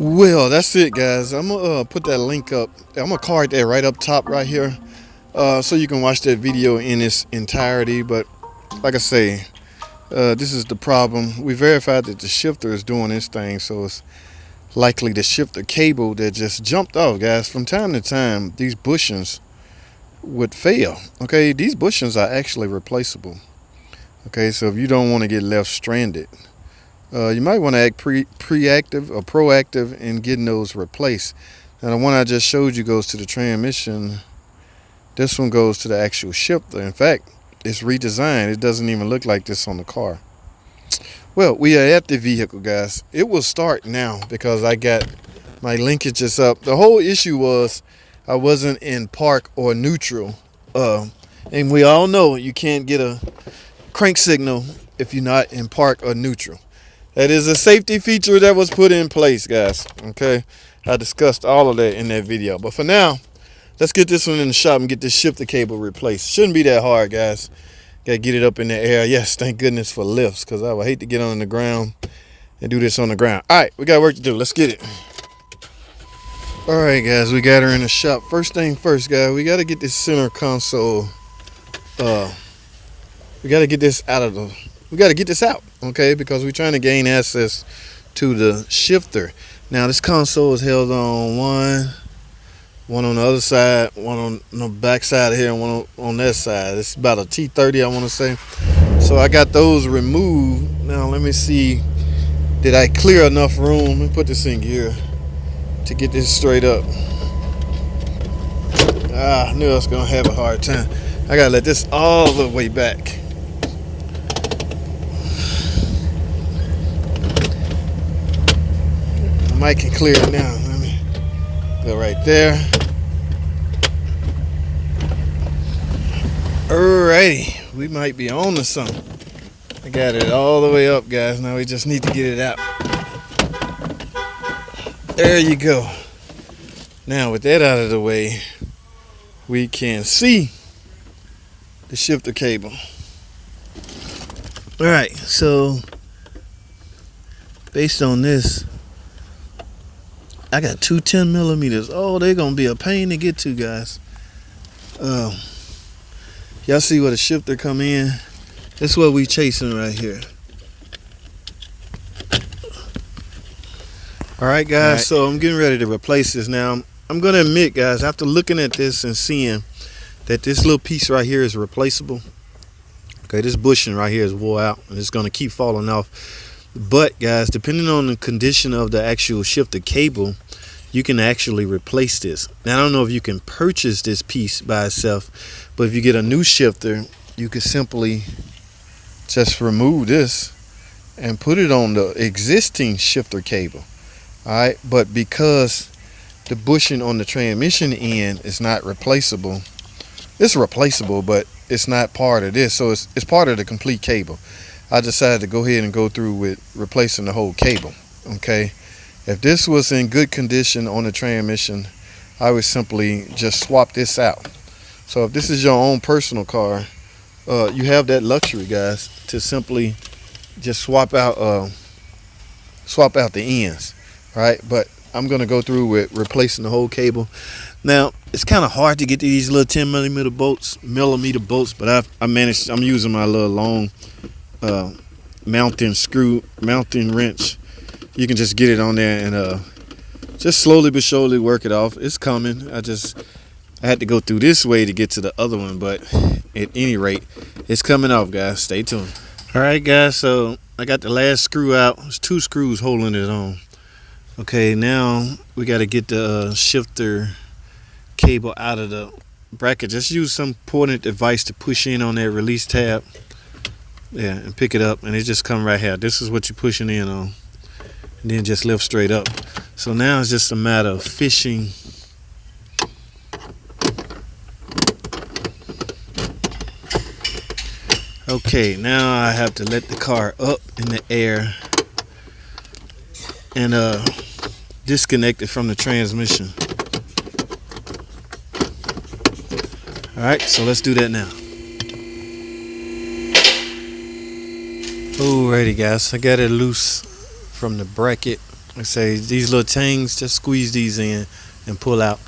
Well, that's it, guys. I'm gonna put that link up. I'm gonna card that right up top right here, so you can watch that video in its entirety. But like I say, this is the problem. We verified that the shifter is doing its thing, so it's likely the shifter cable that just jumped off, guys. From time to time, these bushings would fail. Okay, these bushings are actually replaceable. Okay, so if you don't want to get left stranded, you might want to act proactive or proactive in getting those replaced. Now the one I just showed you goes to the transmission. This one goes to the actual shifter. In fact, it's redesigned. It doesn't even look like this on the car. Well, we are at the vehicle, guys. It will start now because I got my linkages up. The whole issue was I wasn't in park or neutral. And we all know you can't get a crank signal if you're not in park or neutral. That is a safety feature that was put in place, guys. Okay, I discussed all of that in that video. But for now, let's get this one in the shop and get this shifter cable replaced. Shouldn't be that hard, guys. Gotta get it up in the air. Yes, thank goodness for lifts, because I would hate to get on the ground and do this on the ground. All right, we got work to do. Let's get it. All right, guys, we got her in the shop. First thing first, guys, we got to get this center console. We got to get this out of the. We got to get this out, okay? Because we're trying to gain access to the shifter. Now, this console is held on one on the other side, one on the back side of here, and one on that side. It's about a T30, I want to say. So I got those removed. Now, let me see. Did I clear enough room? Let me put this in gear to get this straight up. I knew I was going to have a hard time. I got to let this all the way back. The mic can clear it now. Let me go right there. Alrighty, we might be on to something. I got it all the way up, guys. Now we just need to get it out. There you go. Now with that out of the way, we can see the shifter cable. Alright, so based on this, I got two 10 millimeters. Oh, they're gonna be a pain to get to, guys. Y'all see where the shifter come in? That's what we chasing right here. All right, guys. So I'm getting ready to replace this now. I'm gonna admit, guys, after looking at this and seeing that this little piece right here is replaceable. Okay, this bushing right here is wore out and it's gonna keep falling off. But guys, depending on the condition of the actual shifter cable, you can actually replace this. Now I don't know if you can purchase this piece by itself, but if you get a new shifter, you can simply just remove this and put it on the existing shifter cable. All right, but because the bushing on the transmission end is not replaceable, it's replaceable, but it's not part of this, so it's part of the complete cable. I decided to go ahead and go through with replacing the whole cable. Okay, if this was in good condition on the transmission, I would simply just swap this out. So if this is your own personal car, you have that luxury, guys, to simply just swap out the ends. Right, but I'm gonna go through with replacing the whole cable. Now it's kind of hard to get to these little 10 millimeter bolts, but I managed. I'm using my little long mounting wrench. You can just get it on there and just slowly but surely work it off. It's coming. I had to go through this way to get to the other one, but at any rate, it's coming off, guys. Stay tuned. All right, guys. So I got the last screw out. There's two screws holding it on. Okay, now we got to get the shifter cable out of the bracket. Just use some pointed device to push in on that release tab. Yeah, and pick it up, and it just come right here. This is what you're pushing in on, and then just lift straight up. So now it's just a matter of fishing. Okay, now I have to let the car up in the air and disconnect it from the transmission. All right, so let's do that now. Alrighty, guys, I got it loose from the bracket. Let's say these little tangs, just squeeze these in and pull out.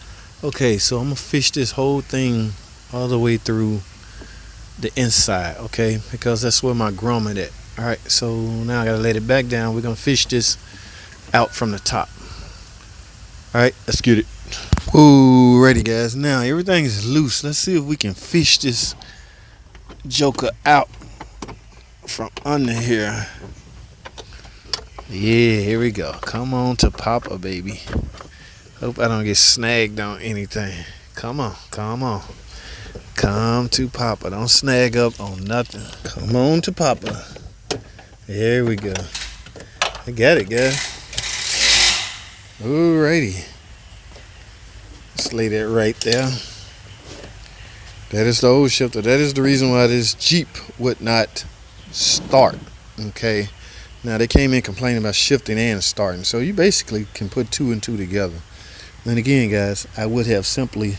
Okay, so I'm gonna fish this whole thing all the way through the inside, okay, because that's where my grommet at. All right, so now I gotta let it back down. We're gonna fish this out from the top. All right, let's get it. Ooh, ready, guys. Now everything is loose. Let's see if we can fish this joker out from under here. Yeah, here we go. Come on to Papa, baby. Hope I don't get snagged on anything. Come on, come on. Come to Papa. Don't snag up on nothing. Come on to Papa. There we go. I got it, guys. Alrighty. Let's lay that right there. That is the old shifter. That is the reason why this Jeep would not start. Okay. Now they came in complaining about shifting and starting. So you basically can put two and two together. And again, guys, I would have simply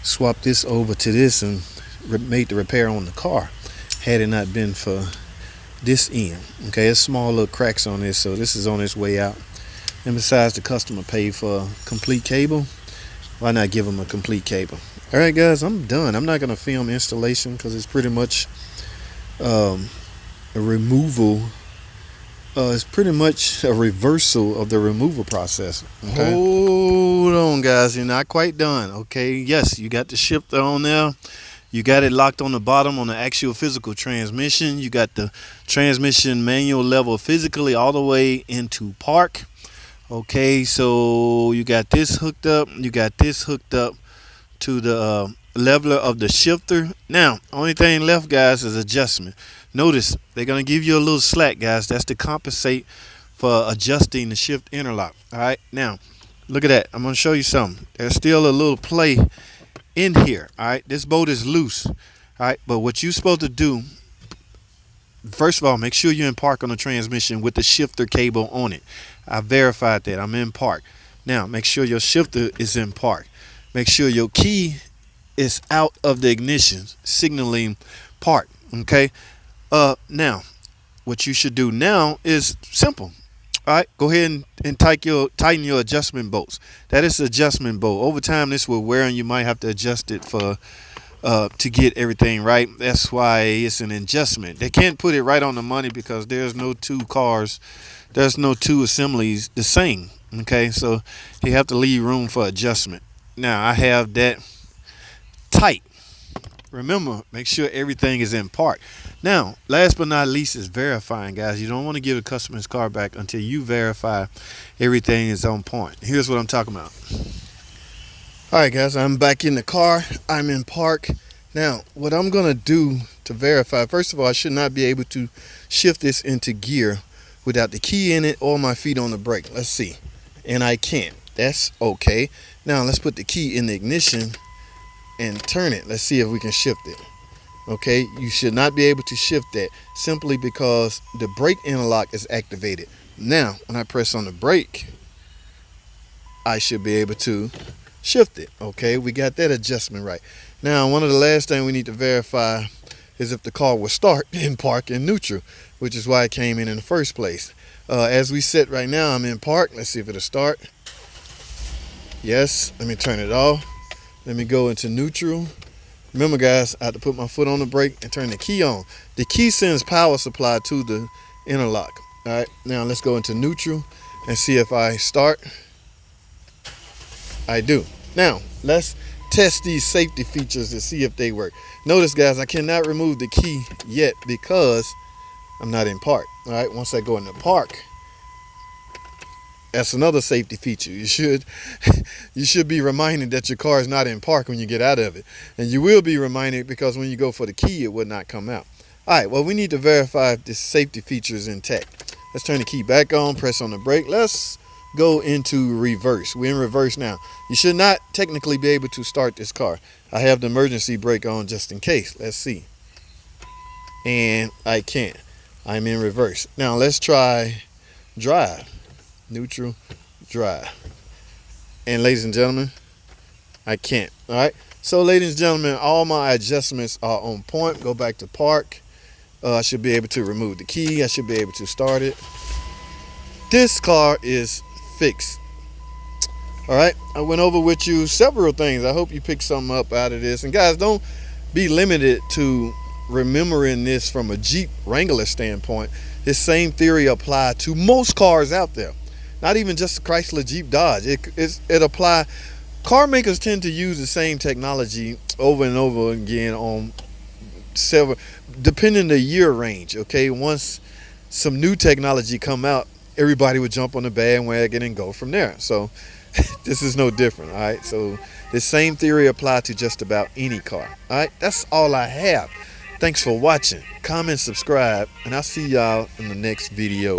swapped this over to this and made the repair on the car had it not been for this end. Okay, there's small little cracks on this, so this is on its way out. And besides, the customer paid for a complete cable. Why not give them a complete cable? All right, guys, I'm done. I'm not going to film installation because it's pretty much a removal. It's pretty much a reversal of the removal process. Okay? Hold on, guys. You're not quite done. Okay, yes, you got the shifter on there. You got it locked on the bottom on the actual physical transmission. You got the transmission manual level physically all the way into park. Okay, so you got this hooked up. You got this hooked up to the leveler of the shifter. Now, only thing left, guys, is adjustment. Notice they're going to give you a little slack, guys. That's to compensate for adjusting the shift interlock. All right, now look at that. I'm going to show you something. There's still a little play in here. All right, this bolt is loose. All right, but what you're supposed to do, first of all, make sure you're in park on the transmission with the shifter cable on it. I verified that. I'm in park. Now, make sure your shifter is in park. Make sure your key is out of the ignition, signaling park. Okay. Now, what you should do now is simple. All right, go ahead and tighten your adjustment bolts. That is the adjustment bolt. Over time, this will wear and you might have to adjust it for to get everything right. That's why it's an adjustment. They can't put it right on the money because there's no two cars, there's no two assemblies the same. Okay, so you have to leave room for adjustment. Now I have that tight. Remember, make sure everything is in park. Now, last but not least is verifying, guys. You don't want to give the customer's car back until you verify everything is on point. Here's what I'm talking about. All right, guys, I'm back in the car. I'm in park. Now, what I'm going to do to verify, first of all, I should not be able to shift this into gear without the key in it or my feet on the brake. Let's see. And I can't. That's okay. Now, let's put the key in the ignition and turn it. Let's see if we can shift it. Okay, you should not be able to shift that simply because the brake interlock is activated. Now, when I press on the brake, I should be able to shift it. Okay, we got that adjustment right. Now, one of the last things we need to verify is if the car will start in park and neutral, which is why it came in the first place. As we sit right now, I'm in park. Let's see if it'll start. Yes, let me turn it off. Let me go into neutral. Remember, guys, I have to put my foot on the brake and turn the key on. The key sends power supply to the interlock. All right, now let's go into neutral and see if I start. I do. Now, let's test these safety features to see if they work. Notice, guys, I cannot remove the key yet because I'm not in park. All right, once I go into park, that's another safety feature. You should be reminded that your car is not in park when you get out of it. And you will be reminded because when you go for the key, it would not come out. All right, well, we need to verify if this safety feature is intact. Let's turn the key back on, press on the brake. Let's go into reverse. We're in reverse now. You should not technically be able to start this car. I have the emergency brake on just in case. Let's see. And I can't. I'm in reverse. Now, let's try drive. Neutral, drive. And ladies and gentlemen, I can't. All right, so ladies and gentlemen, all my adjustments are on point. Go back to park. I should be able to remove the key. I should be able to start it. This car is fixed. All right, I went over with you several things. I hope you picked something up out of this. And guys, don't be limited to remembering this from a Jeep Wrangler standpoint. This same theory applied to most cars out there, not even just Chrysler, Jeep, Dodge. It apply. Car makers tend to use the same technology over and over again on several, depending the year range. Okay, once some new technology come out, everybody would jump on the bandwagon and go from there. So this is no different. All right, so the same theory applied to just about any car. All right, that's all I have. Thanks for watching. Comment, subscribe, and I'll see y'all in the next video.